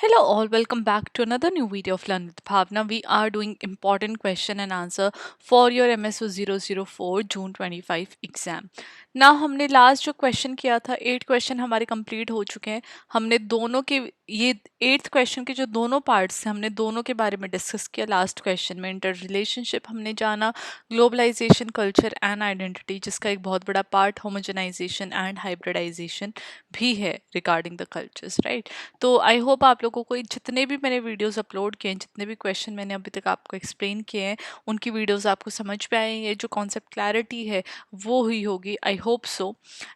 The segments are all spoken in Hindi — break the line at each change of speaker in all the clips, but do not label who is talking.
Hello all, welcome back to another new video of Learn with Bhavna. We are doing important question and answer for your MSO 004 June 25 exam. ना हमने लास्ट जो क्वेश्चन किया था 8 क्वेश्चन हमारे कंप्लीट हो चुके हैं. हमने दोनों के ये 8th क्वेश्चन के जो दोनों पार्ट्स हैं हमने दोनों के बारे में डिस्कस किया. लास्ट क्वेश्चन में इंटर रिलेशनशिप हमने जाना, ग्लोबलाइजेशन, कल्चर एंड आइडेंटिटी जिसका एक बहुत बड़ा पार्ट होमोजेनाइजेशन एंड हाइब्रिडाइजेशन भी है रिगार्डिंग द कल्चर्स, राइट. तो आई होप आप लोगों को जितने भी मैंने वीडियोस अपलोड किए हैं, जितने भी क्वेश्चन मैंने अभी तक आपको एक्सप्लेन किए हैं, उनकी वीडियोस आपको समझ में आए हैं. जो कॉन्सेप्ट क्लैरिटी है वो हुई होगी, I hope so.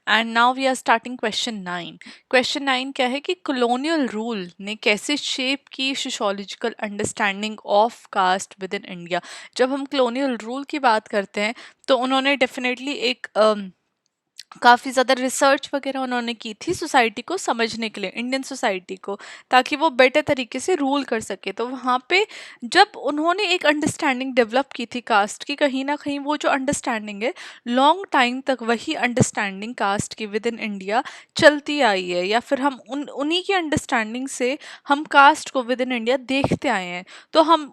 And now we are starting question 9. Question 9 क्या है कि कॉलोनियल रूल ने कैसे शेप की sociological understanding of caste within India. जब हम कॉलोनियल रूल की बात करते हैं तो उन्होंने डेफिनेटली एक काफ़ी ज़्यादा रिसर्च वगैरह उन्होंने की थी सोसाइटी को समझने के लिए, इंडियन सोसाइटी को, ताकि वो बेटर तरीके से रूल कर सके. तो वहाँ पे जब उन्होंने एक अंडरस्टैंडिंग डेवलप की थी कास्ट की, कहीं ना कहीं वो जो अंडरस्टैंडिंग है लॉन्ग टाइम तक वही अंडरस्टैंडिंग कास्ट की विद इन इंडिया चलती आई है, या फिर हम उन्हीं की अंडरस्टैंडिंग से हम कास्ट को विद इन इंडिया देखते आए हैं. तो हम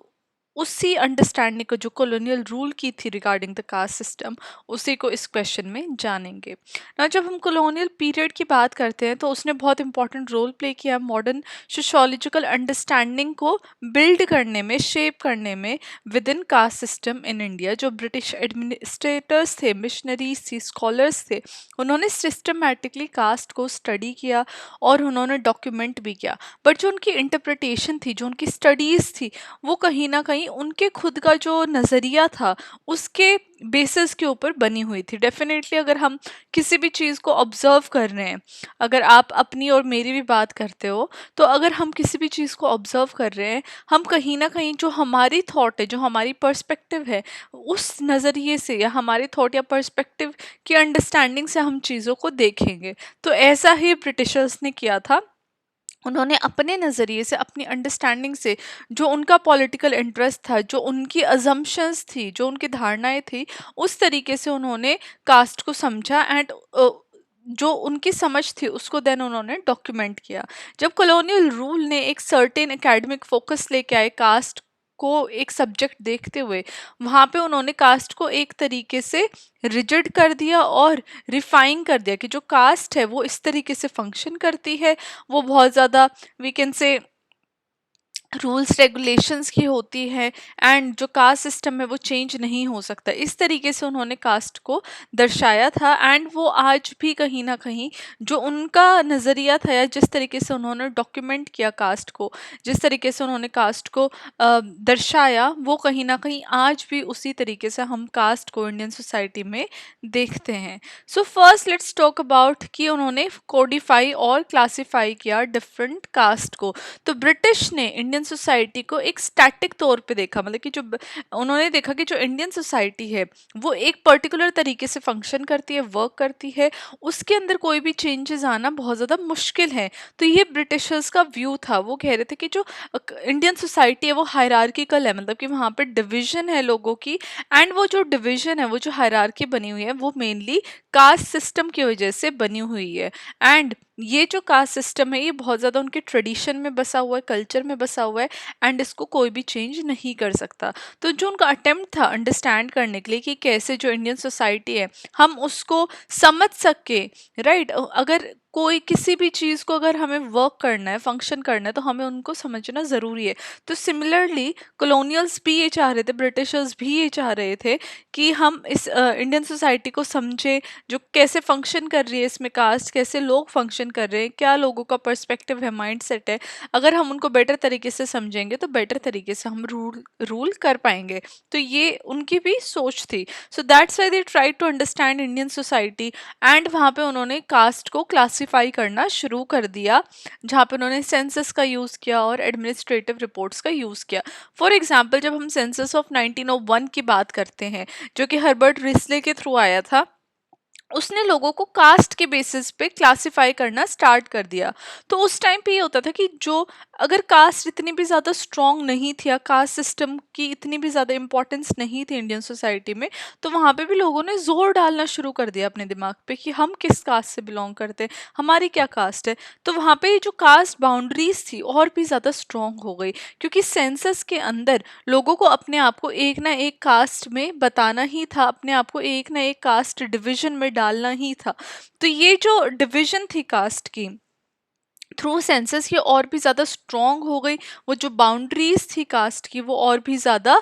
उसी अंडरस्टैंडिंग को जो कॉलोनियल रूल की थी रिगार्डिंग द कास्ट सिस्टम, उसी को इस क्वेश्चन में जानेंगे ना. जब हम कॉलोनियल पीरियड की बात करते हैं तो उसने बहुत इंपॉर्टेंट रोल प्ले किया मॉडर्न सोशियोलॉजिकल अंडरस्टैंडिंग को बिल्ड करने में, शेप करने में with in caste system in India. जो ब्रिटिश एडमिनिस्ट्रेटर्स थे, मिशनरीज थी, स्कॉलर्स थे, उन्होंने सिस्टमैटिकली कास्ट को स्टडी किया और उन्होंने डॉक्यूमेंट भी किया. बट जो उनकी इंटरप्रिटेशन थी, जो उनकी स्टडीज़ थी, वो कहीं ना कहीं उनके खुद का जो नज़रिया था उसके बेसिस के ऊपर बनी हुई थी. डेफिनेटली अगर हम किसी भी चीज़ को ऑब्जर्व कर रहे हैं, अगर आप अपनी और मेरी भी बात करते हो, तो अगर हम किसी भी चीज़ को ऑब्जर्व कर रहे हैं, हम कहीं ना कहीं जो हमारी थॉट है, जो हमारी पर्सपेक्टिव है, उस नज़रिए से या हमारी थॉट या पर्सपेक्टिव की अंडरस्टैंडिंग से हम चीज़ों को देखेंगे. तो ऐसा ही ब्रिटिशर्स ने किया था. उन्होंने अपने नज़रिए से, अपनी अंडरस्टैंडिंग से, जो उनका पॉलिटिकल इंटरेस्ट था, जो उनकी अजम्पशंस थी, जो उनकी धारणाएं थी, उस तरीके से उन्होंने कास्ट को समझा एंड जो उनकी समझ थी उसको देन उन्होंने डॉक्यूमेंट किया. जब कॉलोनियल रूल ने एक सर्टेन एकेडमिक फोकस लेके आए कास्ट को एक सब्जेक्ट देखते हुए, वहाँ पे उन्होंने कास्ट को एक तरीके से रिजिड कर दिया और रिफाइन कर दिया कि जो कास्ट है वो इस तरीके से फंक्शन करती है, वो बहुत ज़्यादा we can say rules regulations की होती है, एंड जो कास्ट सिस्टम है वो चेंज नहीं हो सकता. इस तरीके से उन्होंने कास्ट को दर्शाया था. एंड वो आज भी कहीं ना कहीं जो उनका नज़रिया था या जिस तरीके से उन्होंने डॉक्यूमेंट किया कास्ट को, जिस तरीके से उन्होंने कास्ट को दर्शाया, वो कहीं ना कहीं आज भी उसी तरीके से हम कास्ट को इंडियन सोसाइटी में देखते हैं. So first let's talk about कि उन्होंने कोडिफाई और क्लासीफाई किया डिफरेंट कास्ट को. तो ब्रिटिश ने इंडियन सोसाइटी को एक स्टैटिक तौर पे देखा, मतलब कि जो उन्होंने देखा कि जो इंडियन सोसाइटी है वो एक पर्टिकुलर तरीके से फंक्शन करती है, वर्क करती है, उसके अंदर कोई भी चेंजेस आना बहुत ज़्यादा मुश्किल है. तो ये ब्रिटिशर्स का व्यू था. वो कह रहे थे कि जो इंडियन सोसाइटी है वो हायरार्किकल है, मतलब कि वहाँ पे डिविजन है लोगों की, एंड वो जो डिविजन है, वो जो हायरार्की बनी हुई है, वो मेनली कास्ट सिस्टम की वजह से बनी हुई है. एंड ये जो कास्ट सिस्टम है ये बहुत ज़्यादा उनके ट्रेडिशन में बसा हुआ है, कल्चर में बसा हुआ है, एंड इसको कोई भी चेंज नहीं कर सकता. तो जो उनका अटेम्प्ट था अंडरस्टैंड करने के लिए कि कैसे जो इंडियन सोसाइटी है हम उसको समझ सके, राइट. अगर कोई किसी भी चीज़ को अगर हमें वर्क करना है, फंक्शन करना है, तो हमें उनको समझना ज़रूरी है. तो सिमिलरली कॉलोनियल्स भी ये चाह रहे थे, ब्रिटिशर्स भी ये चाह रहे थे कि हम इस इंडियन सोसाइटी को समझें, जो कैसे फंक्शन कर रही है, इसमें कास्ट कैसे लोग फंक्शन कर रहे हैं, क्या लोगों का पर्सपेक्टिव है, माइंडसेट है. अगर हम उनको बेटर तरीके से समझेंगे तो बेटर तरीके से हम रूल कर पाएंगे. तो ये उनकी भी सोच थी. So that's why they try to understand Indian society. And वहाँ पे उन्होंने कास्ट को क्लासीफाई करना शुरू कर दिया, जहाँ पे उन्होंने सेंसस का यूज़ किया और एडमिनिस्ट्रेटिव रिपोर्ट्स का यूज़ किया. फॉर एग्जाम्पल जब हम सेंसस ऑफ 1901 की बात करते हैं, जो कि हर्बर्ट रिस्ले के थ्रू आया था, उसने लोगों को कास्ट के बेसिस पे क्लासिफाई करना स्टार्ट कर दिया। तो उस टाइम पे ये होता था कि जो अगर कास्ट इतनी भी ज़्यादा स्ट्रॉन्ग नहीं थी या कास्ट सिस्टम की इतनी भी ज़्यादा इंपॉर्टेंस नहीं थी इंडियन सोसाइटी में, तो वहाँ पे भी लोगों ने जोर डालना शुरू कर दिया अपने दिमाग पे कि हम किस कास्ट से बिलोंग करते हैं, हमारी क्या कास्ट है। तो वहाँ पे जो कास्ट बाउंड्रीज थी और भी ज़्यादा स्ट्रॉन्ग हो गई, क्योंकि सेंसस के अंदर लोगों को अपने आप को एक ना एक कास्ट में बताना ही था, अपने आप को एक ना एक कास्ट डिवीजन में डालना ही था। तो ये जो डिवीजन थी कास्ट की थ्रू सेंसस, ये और भी ज़्यादा स्ट्रॉन्ग हो गई। वो जो बाउंड्रीज थी कास्ट की वो और भी ज़्यादा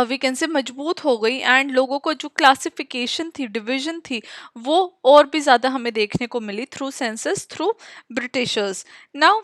वी कैन से मजबूत हो गई, एंड लोगों को जो क्लासिफिकेशन थी, डिवीजन थी, वो और भी ज़्यादा हमें देखने को मिली through census, through Britishers. Now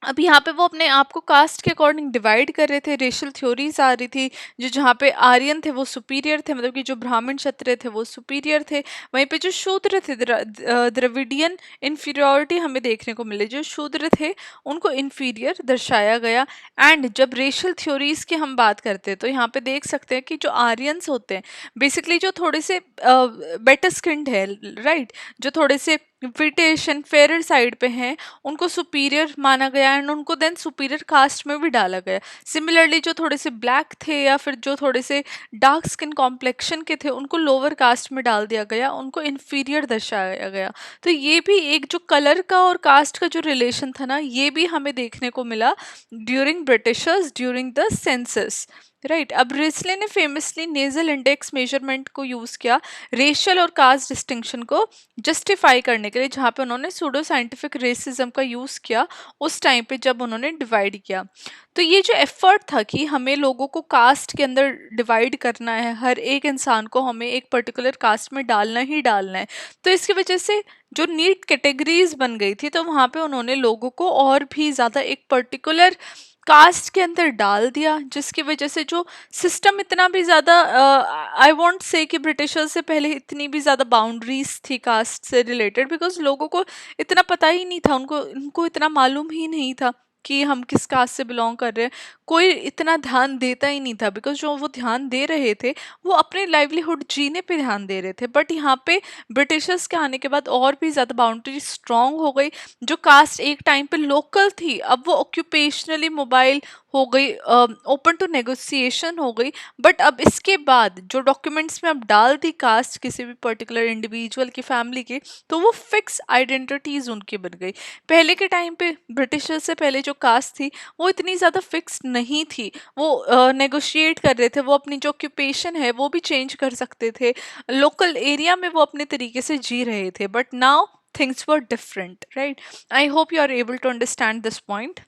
अब यहाँ पे वो अपने आप को कास्ट के अकॉर्डिंग डिवाइड कर रहे थे, रेशियल थ्योरीज आ रही थी, जो जहाँ पे आर्यन थे वो सुपीरियर थे, मतलब कि जो ब्राह्मण क्षत्रिय थे वो सुपीरियर थे, वहीं पे जो शूद्र थे द्रविडियन इन्फीरियोरिटी हमें देखने को मिले, जो शूद्र थे उनको इन्फीरियर दर्शाया गया। एंड जब रेशियल थ्योरीज की हम बात करते हैं तो यहाँ पे देख सकते हैं कि जो आर्यंस होते हैं बेसिकली जो थोड़े से बेटर स्किन्ड है, राइट, जो थोड़े से ब्रिटिश एंड फेयर साइड पे हैं, उनको सुपीरियर माना गया एंड उनको देन सुपीरियर कास्ट में भी डाला गया। सिमिलरली जो थोड़े से ब्लैक थे या फिर जो थोड़े से डार्क स्किन कॉम्प्लेक्शन के थे उनको लोअर कास्ट में डाल दिया गया, उनको इन्फीरियर दर्शाया गया। तो ये भी एक जो कलर का और कास्ट का जो रिलेशन था ना, ये भी हमें देखने को मिला during Britishers, during the census, right. अब रिस्ले ने फेमसली नेजल इंडेक्स मेजरमेंट को यूज किया रेशियल और कास्ट डिस्टिंक्शन को जस्टिफाई करने के लिए, जहाँ पे उन्होंने सूडो साइंटिफिक रेसिज्म का यूज किया उस टाइम पे जब उन्होंने डिवाइड किया। तो ये जो एफर्ट था कि हमें लोगों को कास्ट के अंदर डिवाइड करना है, हर एक इंसान को हमें एक पर्टिकुलर कास्ट में डालना ही डालना है, तो इसकी वजह से जो नीट कैटेगरीज बन गई थी, तो वहाँ पे उन्होंने लोगों को और भी ज़्यादा एक पर्टिकुलर कास्ट के अंदर डाल दिया, जिसकी वजह से जो सिस्टम इतना भी ज़्यादा आई वॉन्ट से कि ब्रिटिशर्स से पहले इतनी भी ज़्यादा बाउंड्रीज थी कास्ट से रिलेटेड, बिकॉज लोगों को इतना पता ही नहीं था, उनको उनको इतना मालूम ही नहीं था कि हम किस कास्ट से बिलोंग कर रहे हैं। कोई इतना ध्यान देता ही नहीं था, बिकॉज जो वो ध्यान दे रहे थे वो अपने लाइवलीहुड जीने पे ध्यान दे रहे थे। बट यहाँ पे ब्रिटिशर्स के आने के बाद और भी ज़्यादा बाउंड्री स्ट्रांग हो गई। जो कास्ट एक टाइम पे लोकल थी अब वो ऑक्यूपेशनली मोबाइल हो गई, ओपन टू नेगोशिएशन हो गई। बट अब इसके बाद जो डॉक्यूमेंट्स में अब डाल दी कास्ट किसी भी पर्टिकुलर इंडिविजुअल की, फैमिली की, तो वो फिक्स आइडेंटिटीज उनकी बन गई। पहले के टाइम पे ब्रिटिशर्स से पहले जो कास्ट थी वो इतनी ज़्यादा फिक्स नहीं थी, वो नेगोशिएट कर रहे थे, वो अपनी जो ऑक्यूपेशन है वो भी चेंज कर सकते थे, लोकल एरिया में वो अपने तरीके से जी रहे थे। But now things were different, right. I hope you are able to understand this point.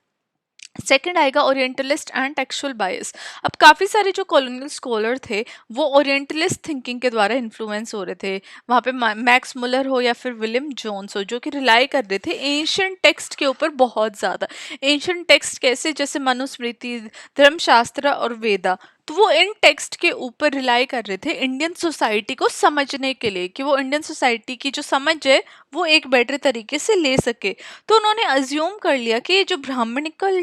Second आएगा ओरिएंटलिस्ट एंड टेक्सचुअल बायस। अब काफ़ी सारे जो कॉलोनियल स्कॉलर थे वो ओरिएंटलिस्ट थिंकिंग के द्वारा इन्फ्लुएंस हो रहे थे। वहाँ पे मैक्स मुलर हो या फिर विलियम जोन्स हो, जो कि रिलाई कर रहे थे एंशियंट टेक्स्ट के ऊपर बहुत ज़्यादा। एंशियंट टेक्स्ट कैसे, जैसे मनुस्मृति, धर्मशास्त्र और वेदा, तो वो इन टेक्स्ट के ऊपर रिलाई कर रहे थे इंडियन सोसाइटी को समझने के लिए, कि वो इंडियन सोसाइटी की जो समझ है वो एक बेटर तरीके से ले सके। तो उन्होंने अज्यूम कर लिया कि ये जो ब्राह्मणिकल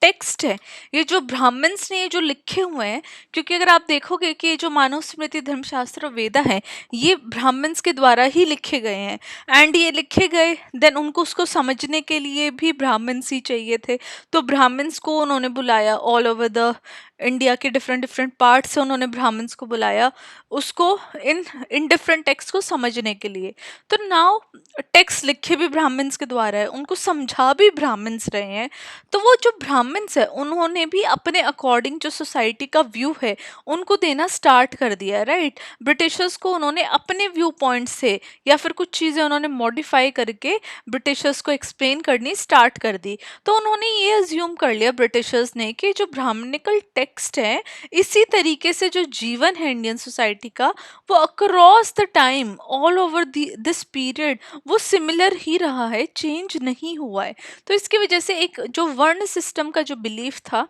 टेक्स्ट है, ये जो ब्राह्मण्स ने ये जो लिखे हुए हैं, क्योंकि अगर आप देखोगे कि ये जो मानुस्मृति, धर्मशास्त्र और वेदा है ये ब्राह्मण्स के द्वारा ही लिखे गए हैं, एंड ये लिखे गए देन उनको उसको समझने के लिए भी ब्राह्मण्स ही चाहिए थे। तो ब्राह्मण्स को उन्होंने बुलाया, ऑल ओवर द इंडिया के डिफरेंट डिफरेंट पार्ट से उन्होंने ब्राह्मण्स को बुलाया, उसको इन डिफरेंट टेक्स्ट को समझने के लिए। तो नाउ टेक्स्ट लिखे भी ब्राह्मण्स के द्वारा है, उनको समझा भी ब्राह्मण्स रहे हैं। तो वो जो ब्राह्मण्स है उन्होंने भी अपने अकॉर्डिंग जो सोसाइटी का व्यू है उनको देना स्टार्ट कर दिया, राइट। ब्रिटिशर्स को उन्होंने अपने व्यू पॉइंट से या फिर कुछ चीज़ें उन्होंने मॉडिफाई करके ब्रिटिशर्स को एक्सप्लेन करनी स्टार्ट कर दी। तो उन्होंने ये अज्यूम कर लिया ब्रिटिशर्स ने कि जो ब्राह्मणिकल टेक्स्ट है, इसी तरीके से जो जीवन है इंडियन सोसाइटी का वो across the time all over this period वो सिमिलर ही रहा है, चेंज नहीं हुआ है। तो इसकी वजह से एक जो वर्ण सिस्टम का जो बिलीफ था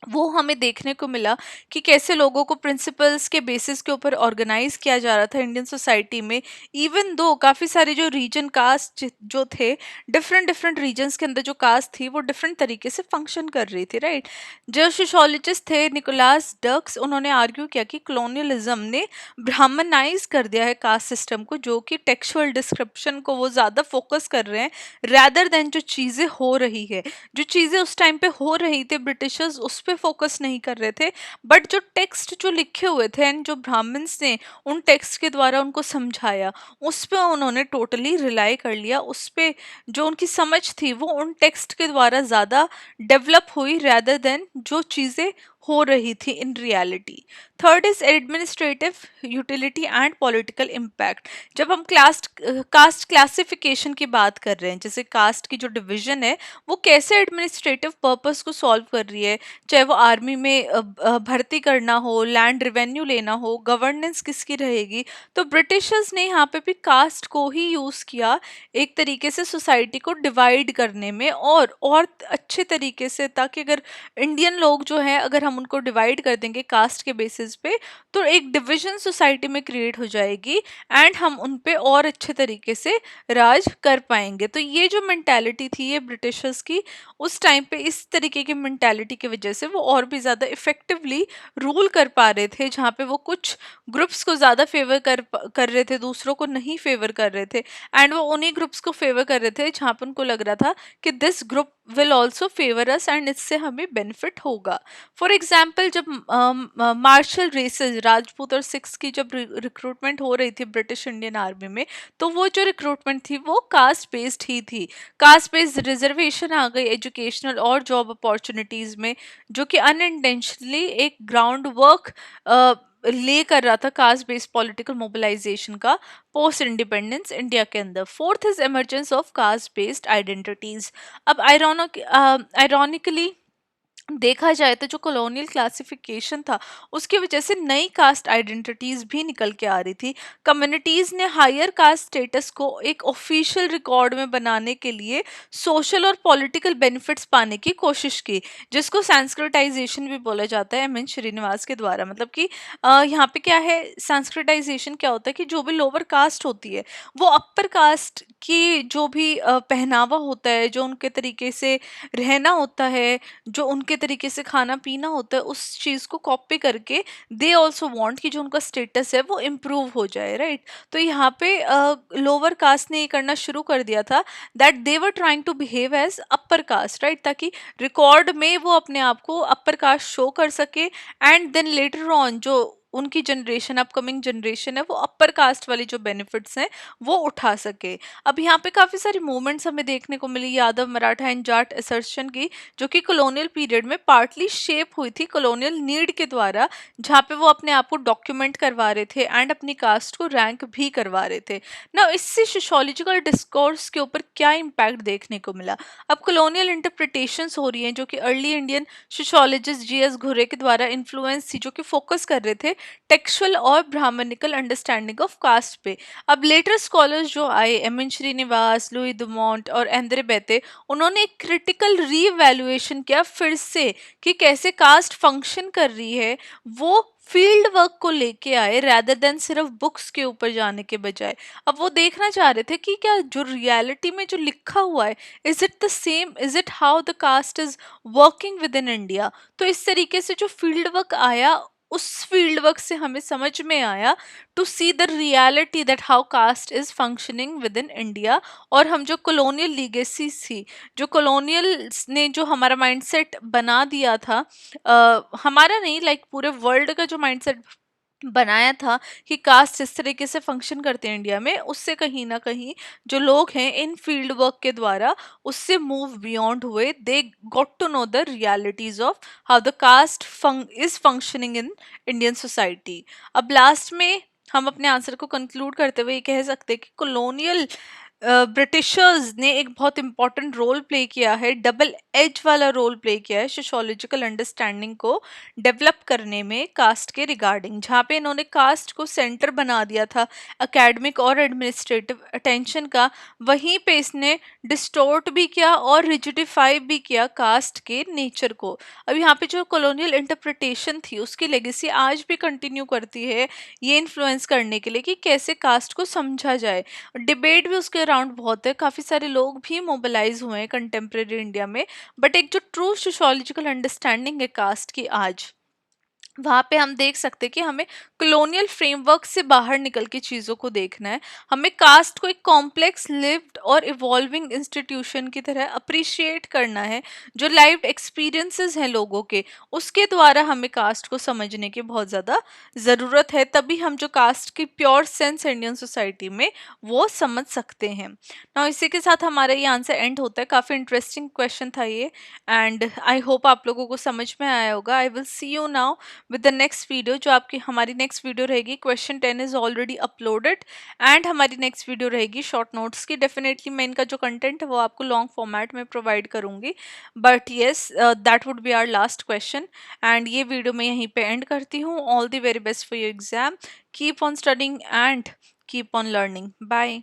वो हमें देखने को मिला कि कैसे लोगों को प्रिंसिपल्स के बेसिस के ऊपर ऑर्गेनाइज किया जा रहा था इंडियन सोसाइटी में। इवन दो काफ़ी सारे जो रीजन कास्ट जो थे, डिफरेंट डिफरेंट रीजन्स के अंदर जो कास्ट थी वो डिफरेंट तरीके से फंक्शन कर रही थी, राइट। जो सोशोलॉजिस्ट थे निकोलास डर्क्स, उन्होंने आर्ग्यू किया कि कॉलोनियलिज्म ने ब्राह्मणाइज कर दिया है कास्ट सिस्टम को, जो कि टेक्सुअल डिस्क्रिप्शन को वो ज़्यादा फोकस कर रहे हैं रैदर देन जो चीज़ें हो रही है। जो चीज़ें उस टाइम पे हो रही थी ब्रिटिशर्स उस पे फोकस नहीं कर रहे थे, बट जो टेक्स्ट जो लिखे हुए थे एंड जो ब्राह्मण्स ने उन टेक्स्ट के द्वारा उनको समझाया, उस पे उन्होंने टोटली रिलाई कर लिया। उस पे जो उनकी समझ थी वो उन टेक्स्ट के द्वारा ज़्यादा डेवलप हुई रैदर देन जो चीज़ें हो रही थी in reality. Third is administrative utility and political impact. जब हम कास्ट क्लासिफिकेशन की बात कर रहे हैं, जैसे कास्ट की जो डिवीजन है वो कैसे एडमिनिस्ट्रेटिव पर्पस को सॉल्व कर रही है, चाहे वो आर्मी में भर्ती करना हो, लैंड रेवेन्यू लेना हो, गवर्नेंस किसकी रहेगी। तो ब्रिटिशर्स ने यहाँ पे भी कास्ट को ही यूज़ किया एक तरीके से सोसाइटी को डिवाइड करने में, और अच्छे तरीके से, ताकि अगर इंडियन लोग जो हैं अगर हम उनको डिवाइड कर देंगे कास्ट के बेसिस पे तो एक डिवीजन सोसाइटी में क्रिएट हो जाएगी एंड हम उन पे और अच्छे तरीके से राज कर पाएंगे। तो ये जो मेंटालिटी थी ये ब्रिटिशर्स की उस टाइम पे, इस तरीके की मेंटालिटी की वजह से वो और भी ज़्यादा इफेक्टिवली रूल कर पा रहे थे, जहाँ पे वो कुछ ग्रुप्स को ज़्यादा फेवर कर रहे थे, दूसरों को नहीं फेवर कर रहे थे। एंड वो उन्हीं ग्रुप्स को फेवर कर रहे थे जहाँ पे उनको लग रहा था कि this group will also favour us and इससे हमें बेनिफिट होगा। फॉर एग्जाम्पल जब मार्शल रेसेस, राजपूत और सिख्स की जब रिक्रूटमेंट हो रही थी ब्रिटिश इंडियन आर्मी में, तो वो जो रिक्रूटमेंट थी वो कास्ट बेस्ड ही थी। कास्ट बेस्ड रिजर्वेशन आ गई एजुकेशनल और जॉब अपॉर्चुनिटीज में, जो कि अनइंटेंशनली एक ग्राउंड वर्क ले कर रहा था कास्ट बेस्ड पॉलिटिकल मोबिलाइजेशन का पोस्ट इंडिपेंडेंस इंडिया के अंदर। Fourth is emergence of caste based identities. अब आयरॉनिकली देखा जाए तो जो कॉलोनियल क्लासिफिकेशन था उसकी वजह से नई कास्ट आइडेंटिटीज भी निकल के आ रही थी। कम्युनिटीज ने हायर कास्ट स्टेटस को एक ऑफिशियल रिकॉर्ड में बनाने के लिए सोशल और पॉलिटिकल बेनिफिट्स पाने की कोशिश की, जिसको संस्कृताइजेशन भी बोला जाता है एम एन श्रीनिवास के द्वारा। मतलब कि यहाँ पे क्या है, संस्कृताइजेशन क्या होता है कि जो भी लोअर कास्ट होती है वो अपर कास्ट की जो भी पहनावा होता है, जो उनके तरीके से रहना होता है, जो उनके तरीके से खाना पीना होता है, उस चीज़ को कॉपी करके दे ऑल्सो वांट कि जो उनका स्टेटस है वो इम्प्रूव हो जाए, राइट। तो यहाँ पे लोअर कास्ट ने ये करना शुरू कर दिया था that they were trying to behave as upper caste, right, ताकि रिकॉर्ड में वो अपने आप को अपर कास्ट शो कर सके एंड देन लेटर ऑन जो उनकी जनरेशन, अपकमिंग जनरेशन है, वो अपर कास्ट वाली जो बेनिफिट्स हैं वो उठा सके। अब यहाँ पे काफ़ी सारी मूवमेंट्स हमें देखने को मिली यादव, मराठा एंड जाट असर्शन की, जो कि कॉलोनियल पीरियड में पार्टली शेप हुई थी कॉलोनियल नीड के द्वारा, जहाँ पे वो अपने आप को डॉक्यूमेंट करवा रहे थे एंड अपनी कास्ट को रैंक भी करवा रहे थे ना। इससे सोशोलॉजिकल डिस्कोर्स के ऊपर क्या इम्पैक्ट देखने को मिला। अब कॉलोनियल इंटरप्रिटेशंस हो रही हैं जो कि early Indian sociologist G S घुरे के द्वारा इन्फ्लुएंस थी, जो कि फोकस कर रहे थे टेक्सुअल और ब्राह्मणिकल अंडरस्टैंडिंग ऑफ कास्ट पे। अब लेटर स्कॉलर्स जो आए, एम एन श्रीनिवास, लुई दुमोंट और एंद्रे बेते, उन्होंने एक क्रिटिकल रीवैल्यूएशन किया फिर से कि कैसे कास्ट फंक्शन कर रही है। वो फील्ड वर्क को लेके आए रैदर देन सिर्फ बुक्स के ऊपर जाने के बजाय। अब वो देखना चाह रहे थे कि क्या जो रियलिटी में जो लिखा हुआ है, is it the same, is it how the caste is working within India. तो इस तरीके से जो फील्ड वर्क आया, उस फील्ड वर्क से हमें समझ में आया to see the reality that how caste is functioning within India. और हम जो कॉलोनियल लीगेसी थी, जो कॉलोनियल ने जो हमारा माइंडसेट बना दिया था, हमारा नहीं, लाइक पूरे वर्ल्ड का जो माइंडसेट बनाया था कि कास्ट इस तरीके से फंक्शन करते हैं इंडिया में, उससे कहीं ना कहीं जो लोग हैं इन फील्ड वर्क के द्वारा उससे मूव बियॉन्ड हुए। They got to know the realities of how the caste is functioning in Indian society. अब लास्ट में हम अपने आंसर को कंक्लूड करते हुए ये कह सकते हैं कि कॉलोनियल ब्रिटिशर्स ने एक बहुत इंपॉर्टेंट रोल प्ले किया है, डबल एज वाला रोल प्ले किया है सोशियोलॉजिकल अंडरस्टैंडिंग को डेवलप करने में कास्ट के रिगार्डिंग, जहाँ पे इन्होंने कास्ट को सेंटर बना दिया था एकेडमिक और एडमिनिस्ट्रेटिव अटेंशन का, वहीं पे इसने डिस्टोर्ट भी किया और रिजिडिफाई भी किया कास्ट के नेचर को। अब यहाँ पे जो कॉलोनियल इंटरप्रिटेशन थी उसकी लेगेसी आज भी कंटिन्यू करती है ये इन्फ्लुएंस करने के लिए कि कैसे कास्ट को समझा जाए। डिबेट भी उसके अराउंड बहुत है, काफ़ी सारे लोग भी मोबिलाइज हुए हैं कंटेम्प्रेरी इंडिया में, बट एक जो ट्रू सोशोलॉजिकल अंडरस्टैंडिंग है कास्ट की आज, वहाँ पे हम देख सकते हैं कि हमें कॉलोनियल फ्रेमवर्क से बाहर निकल के चीज़ों को देखना है। हमें कास्ट को एक कॉम्प्लेक्स लिव्ड और इवॉल्विंग इंस्टीट्यूशन की तरह अप्रिशिएट करना है, जो लाइव्ड एक्सपीरियंसेस हैं लोगों के, उसके द्वारा हमें कास्ट को समझने की बहुत ज़्यादा ज़रूरत है। तभी हम जो कास्ट की प्योर सेंस इंडियन सोसाइटी में वो समझ सकते हैं ना। इसी के साथ हमारा ये आंसर एंड होता है। काफ़ी इंटरेस्टिंग क्वेश्चन था ये, एंड आई होप आप लोगों को समझ में आया होगा। I will see you now with the next video. जो आपकी हमारी नेक्स्ट वीडियो रहेगी, question 10 is already uploaded, and हमारी नेक्स्ट वीडियो रहेगी शॉर्ट नोट्स की। डेफिनेटली मैं इनका जो कंटेंट है वो आपको लॉन्ग फॉर्मेट में प्रोवाइड करूंगी, but yes that would be our last question. And ये वीडियो मैं यहीं पे एंड करती हूँ। All the very best for your exam, keep on studying and keep on learning. Bye.